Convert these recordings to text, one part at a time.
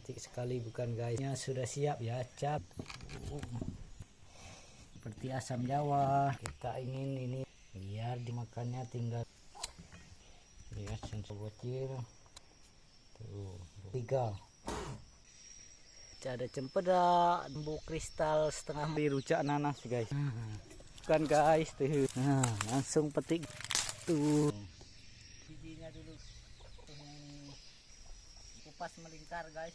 cantik sekali bukan guys? Sudah siap ya, cap. Seperti asam jawa. Kita ingin ini biar dimakannya tinggal ya, sensor bocil. Tuh, 3. Ada cempedak, bambu kristal setengah rujak nanas guys. Bukan guys, tuh. Nah, langsung petik tuh. Bijinya dulu. Kupas melingkar guys.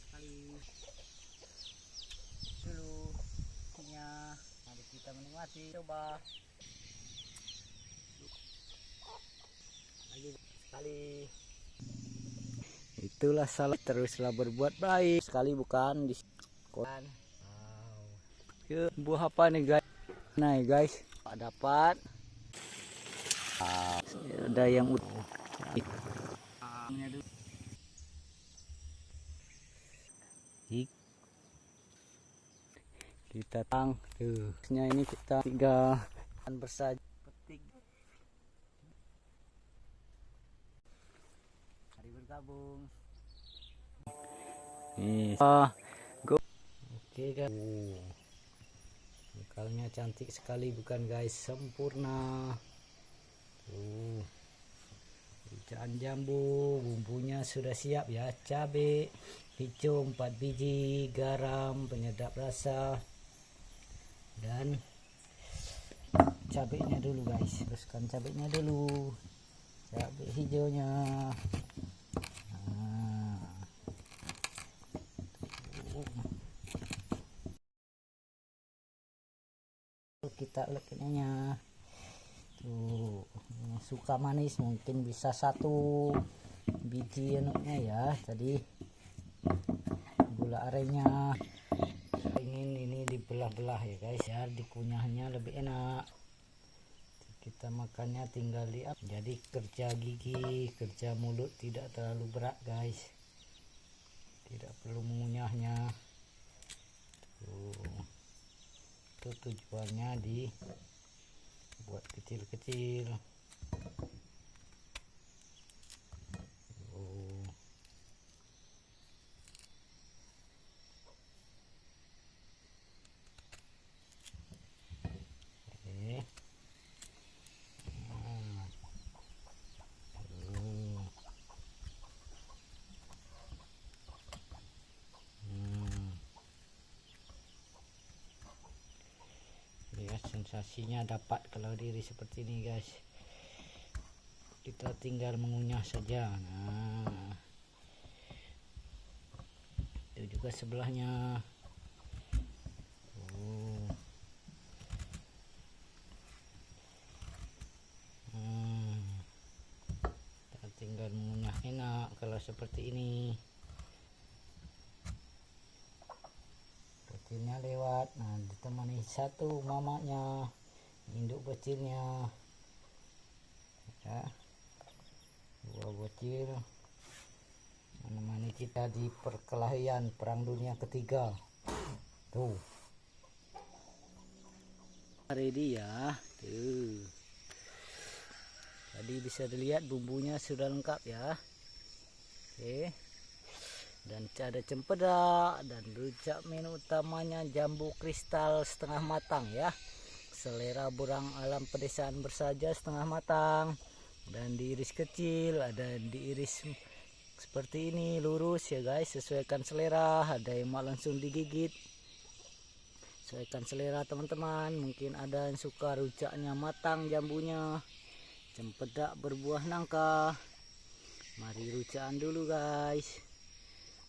Sekali dulu bijinya. Mari kita menikmati, coba. Lagi sekali. Itulah salah, teruslah berbuat baik. Sekali bukan di koran. Wow. Buah apa nih guys? Nah guys, dapat. Ada yang kita tang tuh. Ini kita 3 bersaja petik. Mari bergabung. Go. Oke guys. Bekalnya cantik sekali bukan guys? Sempurna. Tuh. Rujaan jambu, bumbunya sudah siap ya. Cabai hijau 4 biji, garam penyedap rasa, dan cabenya dulu guys. Teruskan cabenya dulu, cabai hijaunya. Kita lekenya tuh, suka manis mungkin bisa 1 biji enaknya ya. Tadi gula arennya ingin ini dibelah-belah ya guys, biar dikunyahnya lebih enak. Kita makannya tinggal lihat. Jadi kerja gigi, kerja mulut tidak terlalu berat guys. Tidak perlu mengunyahnya. Tuh. Itu tujuannya dibuat kecil-kecil. Sensasinya dapat kalau diri seperti ini guys. Kita tinggal mengunyah saja. Nah, itu juga sebelahnya. Kita tinggal mengunyah enak kalau seperti ini. Bocilnya lewat, nah ditemani 1 mamanya, induk bocilnya ya, 2 bocil menemani kita di perkelahian perang dunia ketiga. Tuh ready ya. Tuh tadi bisa dilihat bumbunya sudah lengkap ya. Oke, dan ada cempedak, dan rujak menu utamanya jambu kristal setengah matang ya. Selera burang alam pedesaan bersaja setengah matang, dan diiris kecil, ada diiris seperti ini lurus ya guys, sesuaikan selera. Ada yang mau langsung digigit, sesuaikan selera teman-teman. Mungkin ada yang suka rujaknya matang jambunya, cempedak berbuah nangka. Mari rujakan dulu guys.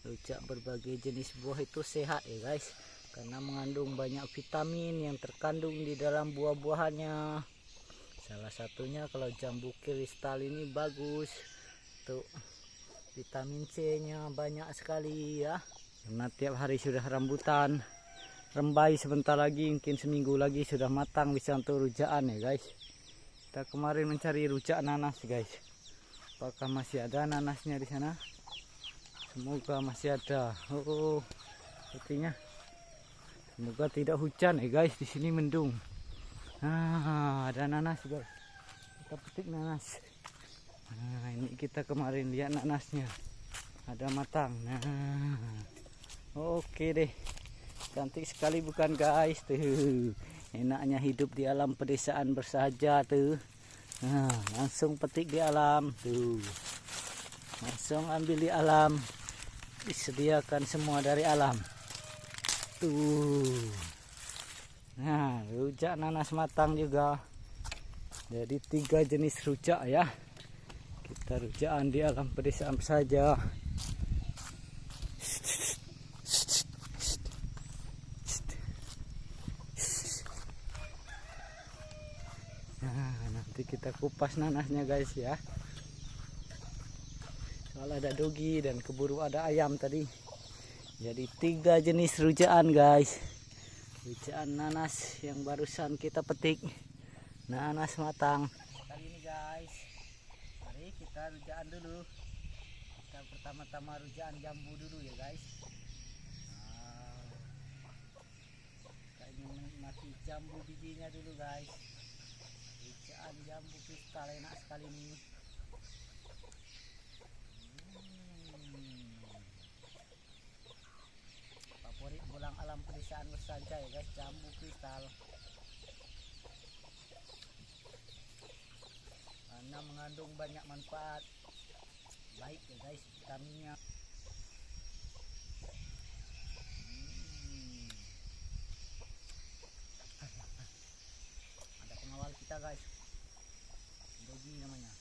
Rujak berbagai jenis buah itu sehat ya guys, karena mengandung banyak vitamin yang terkandung di dalam buah-buahannya. Salah satunya kalau jambu kristal ini bagus tuh, vitamin C nya banyak sekali ya. Karena tiap hari sudah rambutan, rembai sebentar lagi, mungkin seminggu lagi sudah matang, bisa untuk rujakan ya guys. Kita kemarin mencari rujak nanas guys. Apakah masih ada nanasnya di sana? Semoga masih ada. Oh, sepertinya. Semoga tidak hujan ya guys. Di sini mendung. Nah, ada nanas guys. Kita petik nanas. Nah, ini kita kemarin lihat nanasnya ada matang. Nah, oke deh, cantik sekali bukan guys tuh. Enaknya hidup di alam pedesaan bersahaja tuh. Nah, langsung petik di alam tuh, langsung ambil di alam, disediakan semua dari alam tuh. Nah, rujak nanas matang juga. Jadi 3 jenis rujak ya. Kita rujakan di alam pedesaan saja. Nah, nanti kita kupas nanasnya guys ya. Soal ada dogi dan keburu ada ayam tadi. Jadi 3 jenis rujakan guys. Rujakan nanas yang barusan kita petik. Nanas matang. Kali ini guys, mari kita rujakan dulu. Kita pertama-tama rujakan jambu dulu ya guys. Kita ingin menikmati jambu bijinya dulu guys. Rujakan jambu kristal enak sekali nih. Favorit pulang alam pedesaan bersahaja ya guys, jambu kristal. Karena mengandung banyak manfaat baik ya guys, vitaminnya. Ada pengawal kita guys, dogi namanya.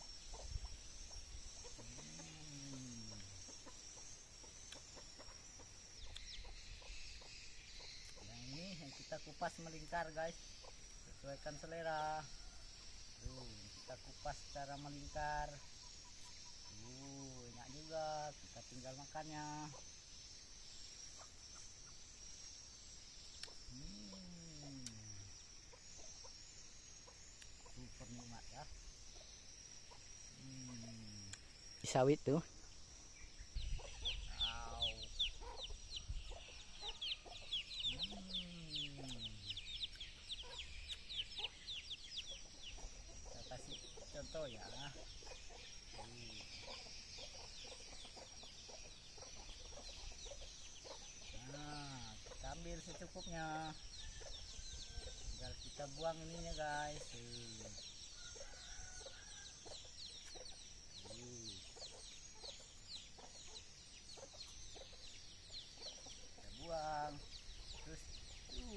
Yang ini yang kita kupas melingkar guys, sesuaikan selera. Tuh, kita kupas secara melingkar. Enak juga, kita tinggal makannya. Super nikmat ya. Sawit tuh. Kita kasih contoh ya. Nah, kita ambil secukupnya. Tinggal kita buang ininya guys. Kita buang. Terus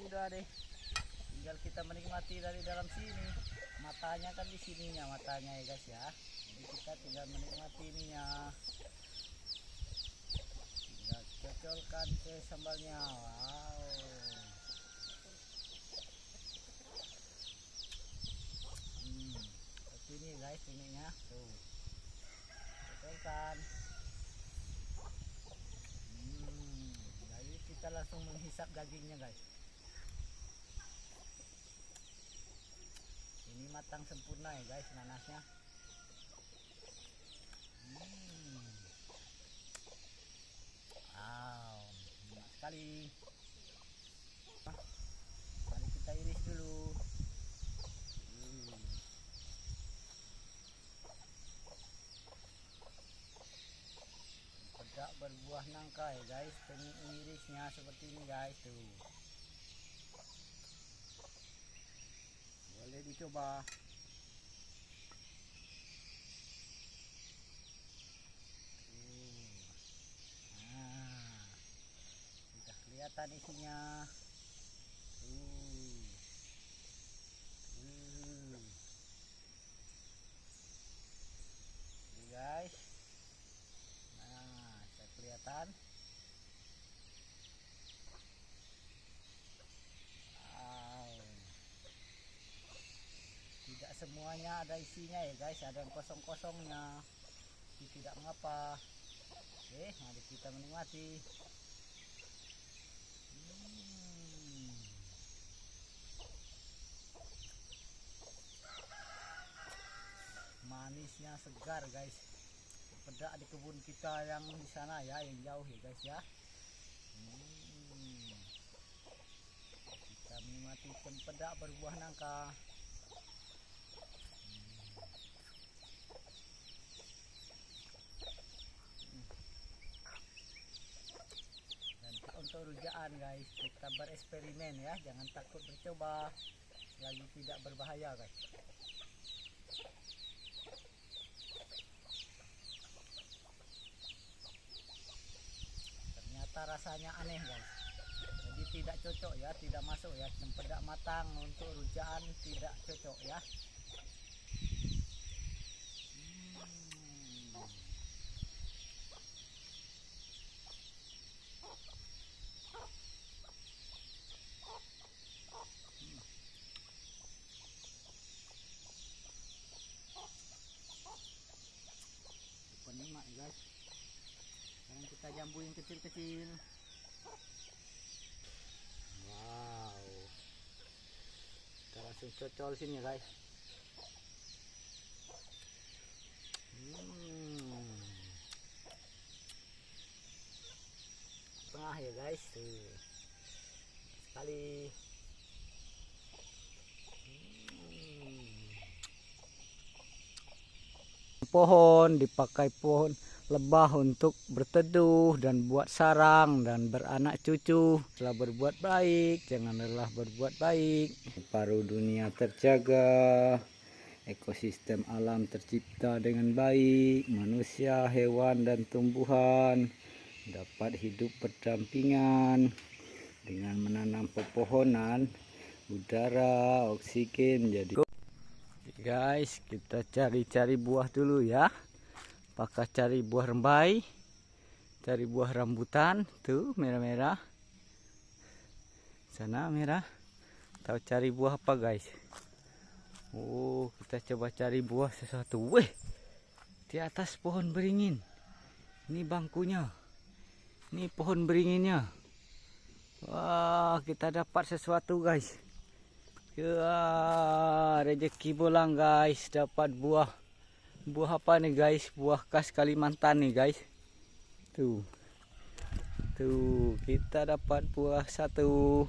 udah deh. Tinggal kita menikmati dari dalam sini. Matanya kan di sininya matanya ya guys ya. Jadi kita tinggal menikmati ininya. Tinggal cocolkan ke sambalnya. Wow. Seperti ini guys ininya. Tuh. Cocolkan. Jadi kita langsung menghisap dagingnya guys. Ini matang sempurna ya guys nanasnya. Wow, enak sekali. Mari kita iris dulu. Pedak berbuah nangka ya guys. Irisnya seperti ini guys tuh. Boleh dicoba. Sudah kelihatan isinya. Guys. Nah, sudah kelihatan. Tidak semuanya ada isinya ya guys, ada yang kosong-kosongnya. Tapi tidak mengapa. Oke, mari kita menikmati. Manisnya segar guys. Pedak di kebun kita yang di sana ya, yang jauh ya guys ya. Kita menikmati cempedak berbuah nangka. untuk rujaan guys. Kita bereksperimen ya, jangan takut bercoba, lagi tidak berbahaya guys. Ternyata rasanya aneh guys, jadi tidak cocok ya, tidak masuk ya, cempedak matang untuk rujaan tidak cocok ya. Penikmat guys. Sekarang kita jambu yang kecil-kecil. Wow, kita langsung cocol sini guys. Tengah ya guys, tuh sekali. Pohon dipakai pohon lebah untuk berteduh dan buat sarang dan beranak cucu. Setelah berbuat baik, jangan lelah berbuat baik. Paruh dunia terjaga, ekosistem alam tercipta dengan baik, manusia, hewan dan tumbuhan dapat hidup berdampingan dengan menanam pepohonan. Udara, oksigen jadi. Guys, kita cari-cari buah dulu ya. Apakah cari buah rembai, cari buah rambutan, tuh merah-merah. Sana merah. Tahu cari buah apa guys? Oh, kita coba cari buah sesuatu. Wih, di atas pohon beringin. Ini bangkunya. Ini pohon beringinnya. Wah, kita dapat sesuatu guys. Ya, rezeki bolang guys, dapat buah. Buah apa nih guys? Buah khas Kalimantan nih guys. Tuh. Tuh, kita dapat buah satu.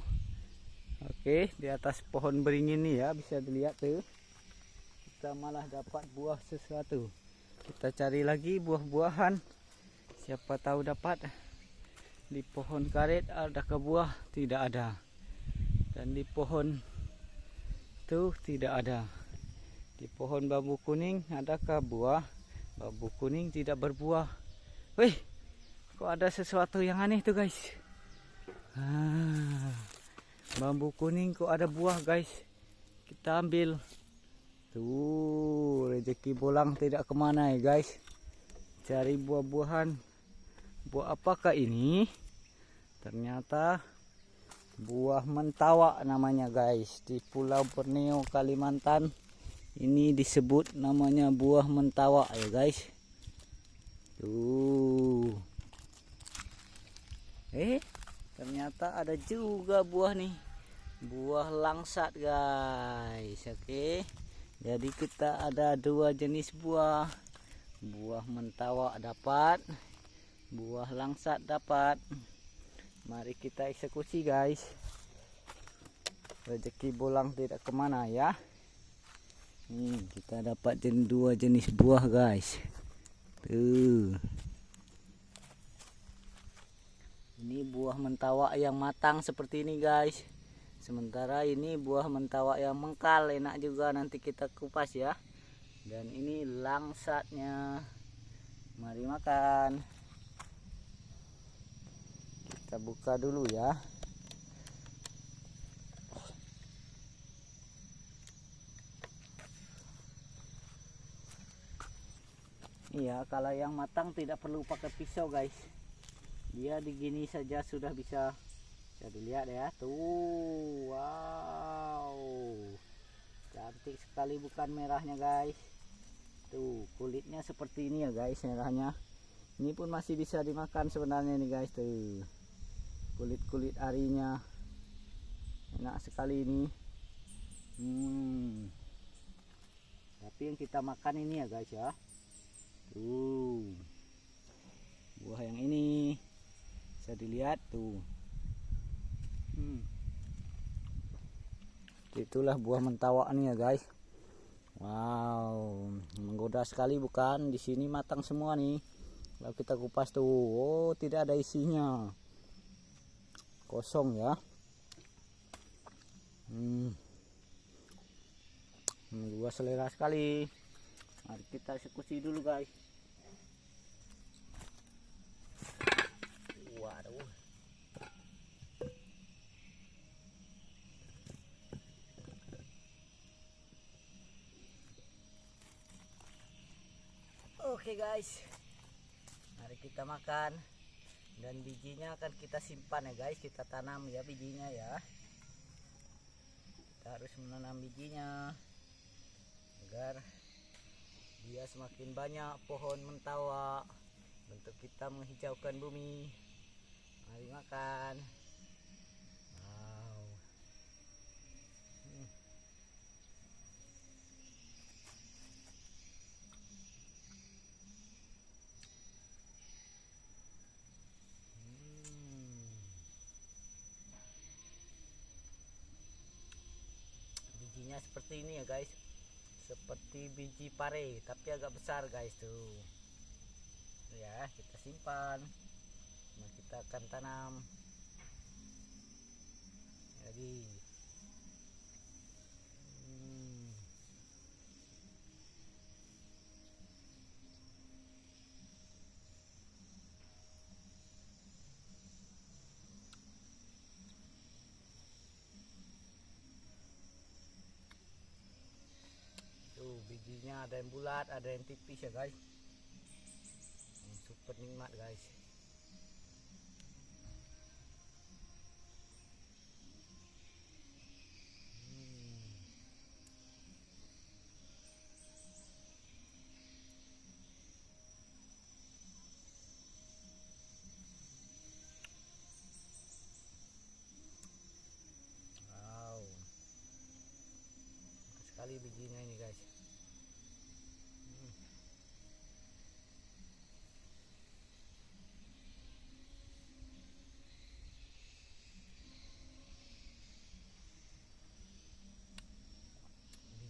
Oke, di atas pohon beringin nih ya, bisa dilihat tuh. Kita malah dapat buah sesuatu. Kita cari lagi buah-buahan. Siapa tahu dapat. Di pohon karet adakah buah? Tidak ada. Dan di pohon tuh tidak ada. Di pohon bambu kuning adakah buah? Bambu kuning tidak berbuah. Wih, kok ada sesuatu yang aneh tuh guys. Bambu kuning kok ada buah guys. Kita ambil. Tuh, rezeki bolang tidak kemana ya guys. Cari buah-buahan. Buah apakah ini? Ternyata buah mentawak namanya guys. Di Pulau Borneo, Kalimantan, ini disebut namanya buah mentawak ya guys. Tuh. Ternyata ada juga buah nih. Buah langsat guys. Oke. Jadi kita ada dua jenis buah. Buah mentawak dapat, buah langsat dapat. Mari kita eksekusi guys. Rezeki bolang tidak kemana ya. Kita dapat dua jenis buah guys. Tuh. Ini buah mentawak yang matang seperti ini guys. Sementara ini buah mentawak yang mengkal, enak juga, nanti kita kupas ya. Dan ini langsatnya. Mari makan. Kita buka dulu ya. Iya, kalau yang matang tidak perlu pakai pisau guys. Dia digini saja sudah bisa. Bisa dilihat ya. Tuh, wow. Cantik sekali bukan merahnya guys. Tuh, kulitnya seperti ini ya guys, merahnya. Ini pun masih bisa dimakan sebenarnya nih guys. Tuh. Kulit-kulit arinya enak sekali ini. Tapi yang kita makan ini ya guys ya. Tuh, buah yang ini bisa dilihat tuh. Itulah buah mentawak nih ya guys. Wow, menggoda sekali bukan? Di sini matang semua nih. Kalau kita kupas tuh, oh tidak ada isinya. kosong ya. Luas selera sekali. Mari kita eksekusi dulu guys. Waduh. Oke guys, mari kita makan. Dan bijinya akan kita simpan ya guys, kita tanam ya bijinya ya. Kita harus menanam bijinya agar dia semakin banyak pohon mentawa untuk kita menghijaukan bumi. Mari makan. Wow. Bijinya seperti ini ya guys, seperti biji pare tapi agak besar guys tuh ya. Kita simpan, nah kita akan tanam jadi tuh bijinya ada yang bulat, ada yang tipis ya guys. Super nikmat guys. Wow, sekali bijinya ini guys.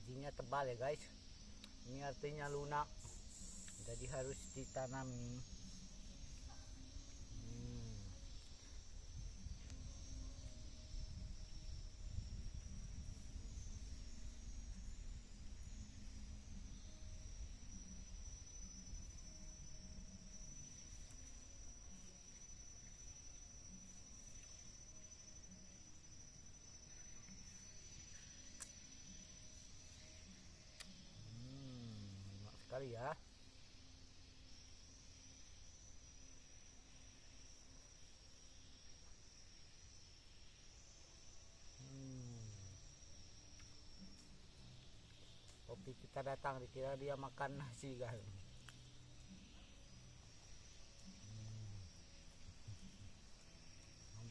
Bijinya tebal ya guys, ini artinya lunak, jadi harus ditanami. Enak sekali ya. Kopi kita datang, dikira dia makan nasi guys.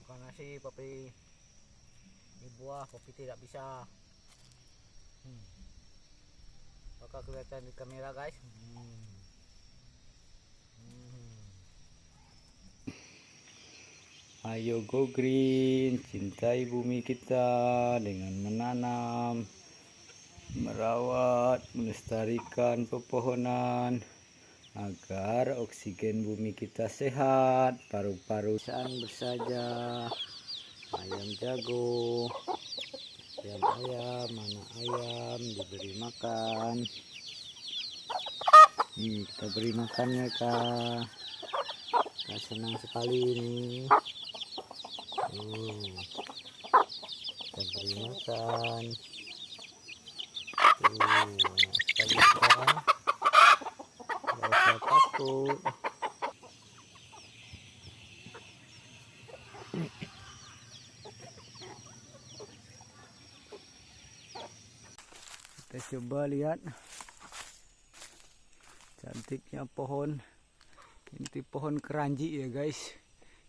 Bukan nasi tapi ini buah, kopi tidak bisa. Apakah kelihatan di kamera guys? Ayo go green, cintai bumi kita dengan menanam, merawat, melestarikan pepohonan agar oksigen bumi kita sehat, paru-paru bersaja. Ayam jago, ayam, mana ayam diberi makan. Kita beri makannya kak. Kak senang sekali ini. Kita beri makan. Enak sekali kan. Gak usah takut. Kita coba lihat cantiknya pohon. Ini pohon keranji ya guys,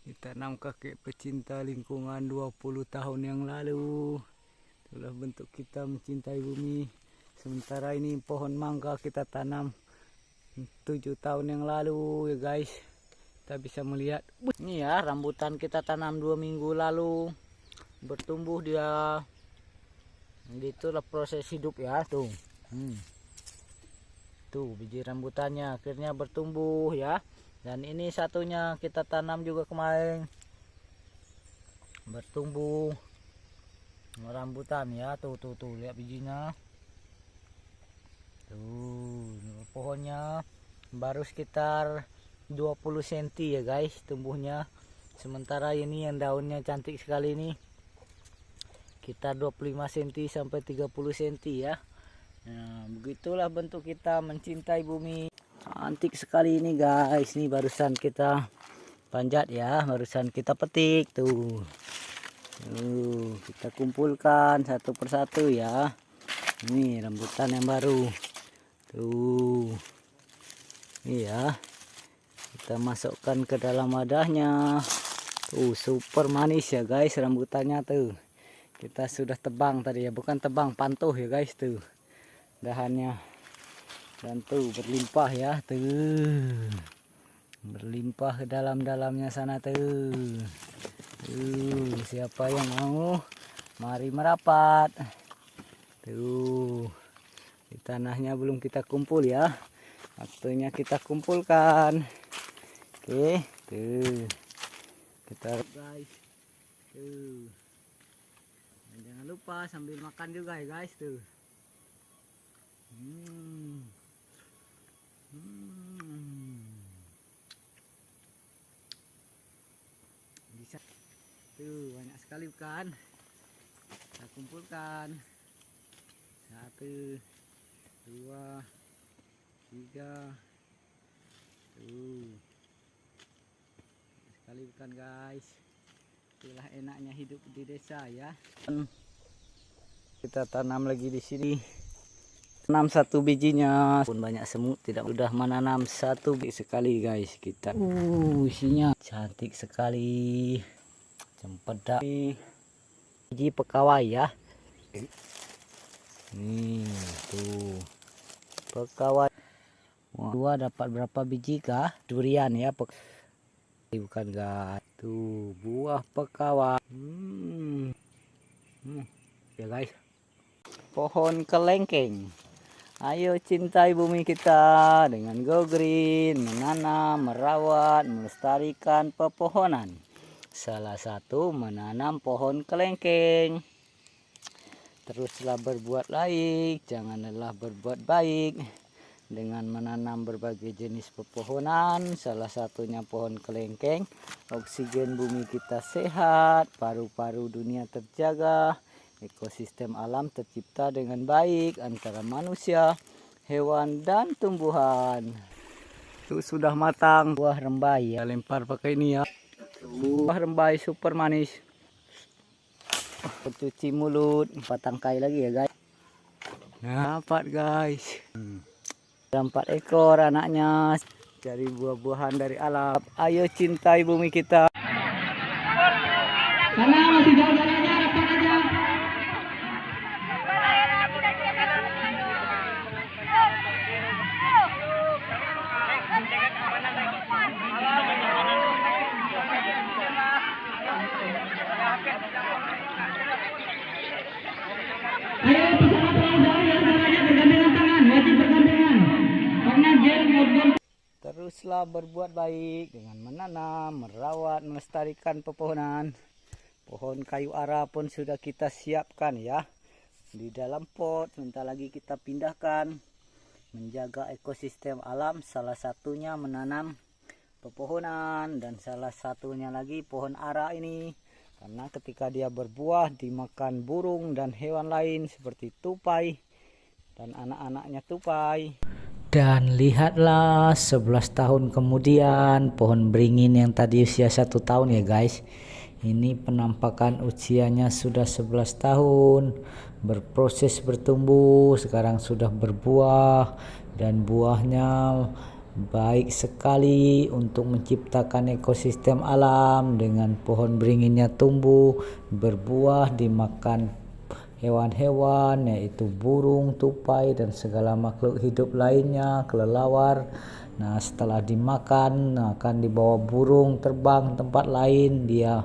ditanam kakek pecinta lingkungan 20 tahun yang lalu. Itulah bentuk kita mencintai bumi. Sementara ini pohon mangga kita tanam 7 tahun yang lalu ya guys. Kita bisa melihat ini ya, rambutan kita tanam 2 minggu lalu, bertumbuh dia. Itulah proses hidup ya tuh. Tuh biji rambutannya akhirnya bertumbuh ya. Dan ini satunya kita tanam juga kemarin bertumbuh rambutan ya. Tuh lihat bijinya tuh. Pohonnya baru sekitar 20 cm ya guys tumbuhnya, sementara ini yang daunnya cantik sekali nih kita 25 cm sampai 30 cm ya. Nah, begitulah bentuk kita mencintai bumi. Cantik sekali ini guys, ini barusan kita panjat ya, barusan kita petik tuh. Kita kumpulkan satu persatu ya. Ini rambutan yang baru tuh. Iya, kita masukkan ke dalam wadahnya. Tuh super manis ya guys rambutannya tuh. Kita sudah tebang tadi ya, bukan tebang, pantuh ya guys tuh dahannya. Dan tuh berlimpah ya tuh, berlimpah ke dalam-dalamnya sana tuh. Siapa yang mau mari merapat tuh. Di tanahnya belum kita kumpul ya, waktunya kita kumpulkan. Oke tuh kita guys tuh. Dan jangan lupa sambil makan juga ya guys tuh. Bisa tuh, banyak sekali bukan? Kita kumpulkan 1, 2, 3 tuh. Banyak sekali bukan guys? Itulah enaknya hidup di desa ya. Kita tanam lagi di sini. Tanam satu bijinya pun banyak semut, tidak mudah menanam satu biji sekali guys kita. Isinya cantik sekali. Cempedak biji pekawai ya. Nih tuh pekawai. Dua dapat berapa biji kah? Durian ya, bukan guys. Tuh buah pekawai. Ya guys. Pohon kelengkeng. Ayo cintai bumi kita dengan Go Green, menanam, merawat, melestarikan pepohonan. Salah satu menanam pohon kelengkeng. Teruslah berbuat baik, jangan lelah berbuat baik dengan menanam berbagai jenis pepohonan. Salah satunya pohon kelengkeng. Oksigen bumi kita sehat, paru-paru dunia terjaga. Ekosistem alam tercipta dengan baik antara manusia, hewan, dan tumbuhan. Itu sudah matang buah rembai ya, lempar pakai ini ya. Buah rembai super manis. Cuci mulut, 4 tangkai lagi ya guys. Nah, dapat guys. 4 ekor anaknya dari buah-buahan dari alam. Ayo cintai bumi kita. Karena masih jauh aja. Teruslah berbuat baik dengan menanam, merawat, melestarikan pepohonan. Pohon kayu ara pun sudah kita siapkan ya di dalam pot. Sebentar lagi kita pindahkan. Menjaga ekosistem alam, salah satunya menanam pepohonan, dan salah satunya lagi pohon ara ini. Karena ketika dia berbuah dimakan burung dan hewan lain seperti tupai dan anak-anaknya tupai. Dan lihatlah 11 tahun kemudian pohon beringin yang tadi usia 1 tahun ya guys. Ini penampakan usianya sudah 11 tahun. Berproses bertumbuh, sekarang sudah berbuah. Dan buahnya baik sekali untuk menciptakan ekosistem alam. Dengan pohon beringinnya tumbuh, berbuah, dimakan hewan-hewan yaitu burung, tupai, dan segala makhluk hidup lainnya, kelelawar. Nah, setelah dimakan akan dibawa burung terbang tempat lain, dia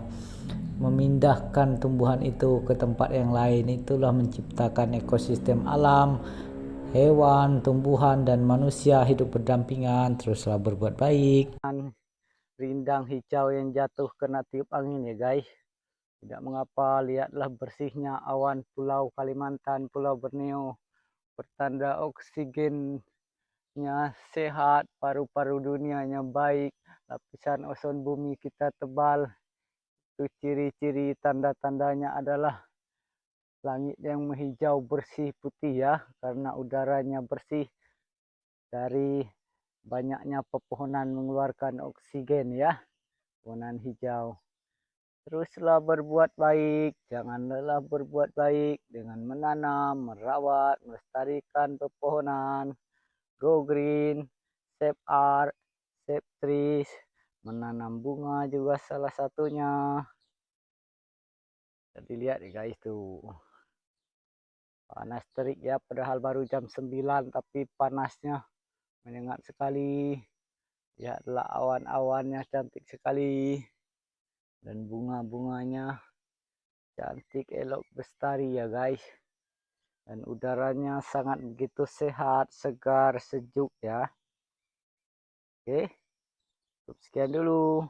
memindahkan tumbuhan itu ke tempat yang lain. Itulah menciptakan ekosistem alam, hewan, tumbuhan, dan manusia hidup berdampingan. Teruslah berbuat baik. Rindang hijau yang jatuh kena tiup angin ya guys. Tidak mengapa, lihatlah bersihnya awan Pulau Kalimantan, Pulau Borneo, pertanda oksigennya sehat, paru-paru dunianya baik, lapisan ozon bumi kita tebal. Itu ciri-ciri tanda-tandanya adalah langit yang menghijau bersih putih ya, karena udaranya bersih dari banyaknya pepohonan mengeluarkan oksigen ya, pepohonan hijau. Teruslah berbuat baik, jangan lelah berbuat baik dengan menanam, merawat, melestarikan pepohonan. Go green, save art, save trees, menanam bunga juga salah satunya. Jadi lihat guys tuh, panas terik ya, padahal baru jam 9 tapi panasnya menyengat sekali. Lihatlah awan-awannya cantik sekali. Dan bunga-bunganya cantik, elok, bestari ya guys. Dan udaranya sangat begitu sehat, segar, sejuk ya. Oke, sekian dulu.